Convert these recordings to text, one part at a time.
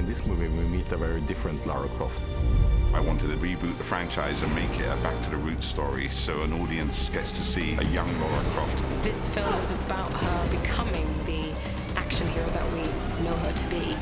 in this movie, we meet a very different Lara Croft. I wanted to reboot the franchise and make it a back-to-the-roots story so an audience gets to see a young Lara Croft. This film is about her becoming the action hero that we know her to be.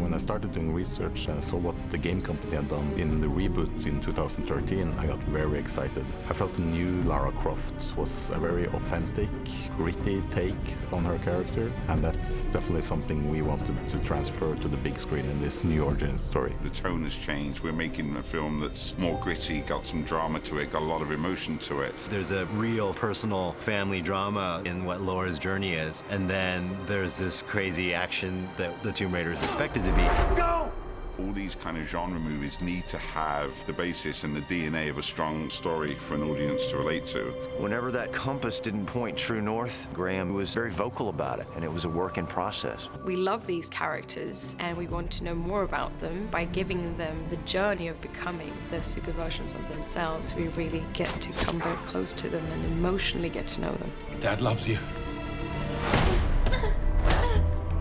When I started doing research and I saw what the game company had done in the reboot in 2013, I got very excited. I felt the new Lara Croft was a very authentic, gritty take on her character, and that's definitely something we wanted to transfer to the big screen in this new origin story. The tone has changed. We're making a film that's more gritty, got some drama to it, got a lot of emotion to it. There's a real personal family drama in what Laura's journey is, and then there's this crazy action that the Tomb Raider is expected to be. Go! All these kind of genre movies need to have the basis and the DNA of a strong story for an audience to relate to. Whenever that compass didn't point true north, Graham was very vocal about it, and it was a work in process. We love these characters, and we want to know more about them. By giving them the journey of becoming the super versions of themselves, we really get to come very close to them and emotionally get to know them. Dad loves you.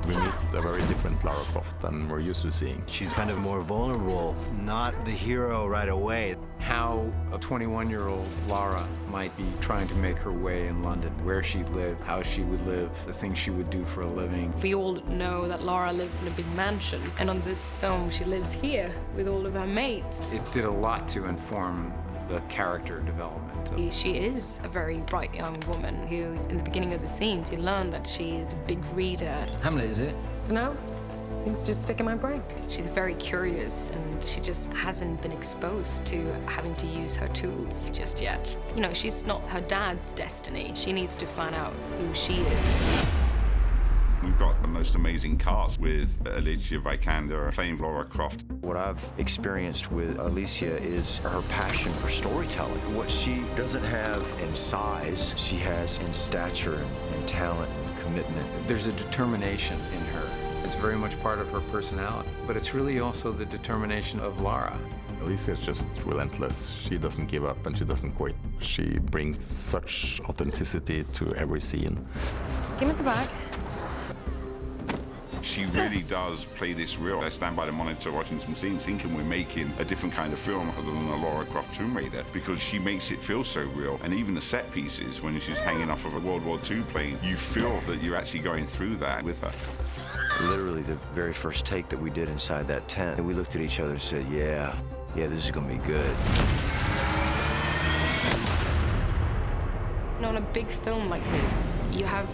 We meet a very different Lara Croft than we're used to seeing. She's kind of more vulnerable, not the hero right away. How a 21-year-old Lara might be trying to make her way in London, where she'd live, how she would live, the things she would do for a living. We all know that Lara lives in a big mansion, and on this film she lives here with all of her mates. It did a lot to inform the character development. She is a very bright young woman who, in the beginning of the scenes, you learn that she is a big reader. Hamlet, is it? Dunno. Things just stick in my brain. She's very curious, and she just hasn't been exposed to having to use her tools just yet. You know, she's not her dad's destiny. She needs to find out who she is. We've got the most amazing cast with Alicia Vikander playing Lara Croft. What I've experienced with Alicia is her passion for storytelling. What she doesn't have in size, she has in stature and talent and commitment. There's a determination in her. It's very much part of her personality, but it's really also the determination of Lara. Alicia is just relentless. She doesn't give up and she doesn't quit. She brings such authenticity to every scene. Give me the bag. She really does play this real. I stand by the monitor watching some scenes thinking we're making a different kind of film other than a Lara Croft Tomb Raider, because she makes it feel so real. And even the set pieces, when she's hanging off of a World War II plane, you feel that you're actually going through that with her. Literally the very first take that we did inside that tent, and we looked at each other and said, yeah, this is gonna be good. On a big film like this, you have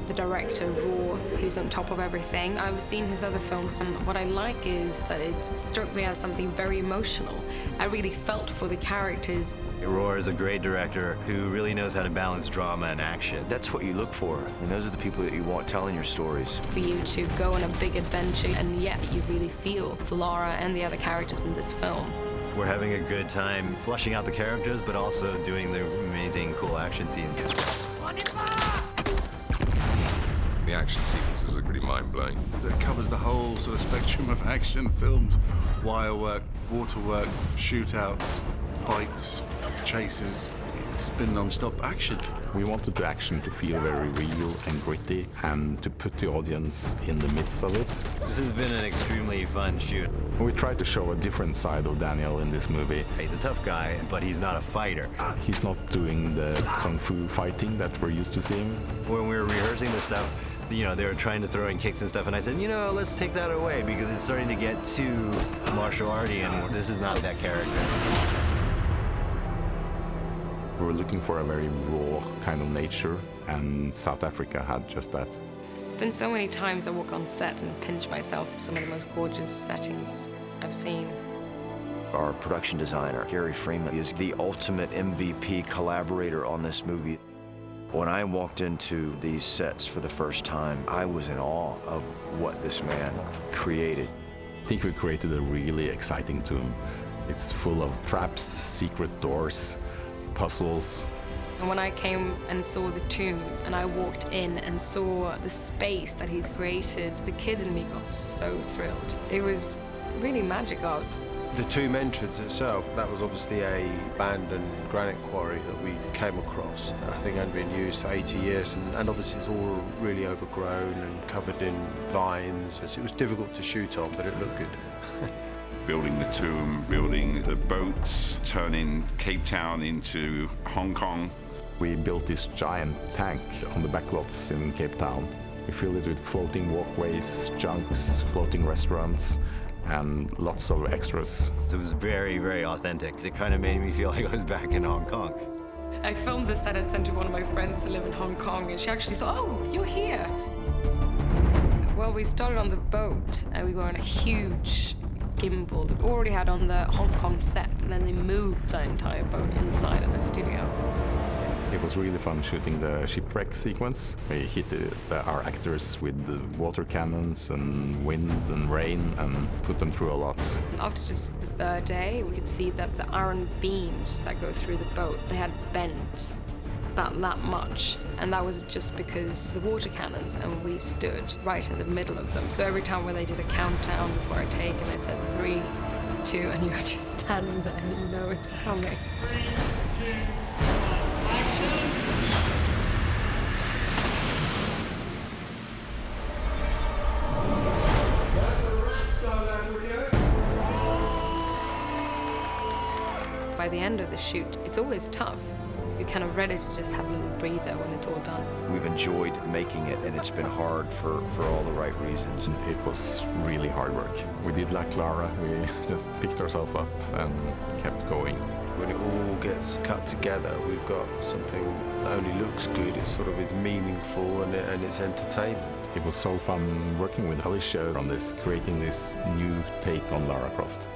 the director, Raw, who's on top of everything. I've seen his other films, and what I like is that it struck me as something very emotional. I really felt for the characters. Roar is a great director who really knows how to balance drama and action. That's what you look for, and those are the people that you want telling your stories. For you to go on a big adventure, and yet you really feel for Lara and the other characters in this film. We're having a good time fleshing out the characters, but also doing the amazing, cool action scenes. The action sequences are pretty mind-blowing. That covers the whole sort of spectrum of action films. Wire work, water work, shootouts, fights, chases. It's been non-stop action. We wanted the action to feel very real and gritty and to put the audience in the midst of it. This has been an extremely fun shoot. We tried to show a different side of Daniel in this movie. He's a tough guy, but he's not a fighter. He's not doing the kung fu fighting that we're used to seeing. When we were rehearsing this stuff, you know, they were trying to throw in kicks and stuff, and I said, you know, let's take that away because it's starting to get too martial arty, and this is not that character. We were looking for a very raw kind of nature, and South Africa had just that. Been so many times I walk on set and pinch myself for some of the most gorgeous settings I've seen. Our production designer, Gary Freeman, is the ultimate MVP collaborator on this movie. When I walked into these sets for the first time, I was in awe of what this man created. I think we created a really exciting tomb. It's full of traps, secret doors, puzzles. And when I came and saw the tomb and I walked in and saw the space that he's created, the kid in me got so thrilled. It was really magical. The tomb entrance itself, that was obviously a abandoned granite quarry that we came across that I think hadn't been used for 80 years, and obviously it's all really overgrown and covered in vines. It was difficult to shoot on, but it looked good. Building the tomb, building the boats, turning Cape Town into Hong Kong. We built this giant tank on the backlots in Cape Town. We filled it with floating walkways, junks, floating restaurants, and lots of extras. It was very, very authentic. It kind of made me feel like I was back in Hong Kong. I filmed this that I sent to one of my friends who live in Hong Kong, and she actually thought, oh, you're here. Well, we started on the boat, and we were on a huge gimbal that we already had on the Hong Kong set, and then they moved the entire boat inside of the studio. It was really fun shooting the shipwreck sequence. We hit our actors with the water cannons and wind and rain and put them through a lot. After just the third day, we could see that the iron beams that go through the boat, they had bent about that much. And that was just because the water cannons, and we stood right in the middle of them. So every time when they did a countdown before a take, and they said 3, 2, and you were just standing there and you know it's coming. 3, 2, 1, action! By the end of the shoot, it's always tough. You're kind of ready to just have a little breather when it's all done. We've enjoyed making it, and it's been hard for all the right reasons. It was really hard work. We did like Lara. We just picked ourselves up and kept going. When it all gets cut together, we've got something that only looks good. It's meaningful and it's entertainment. It was so fun working with Alicia on this, creating this new take on Lara Croft.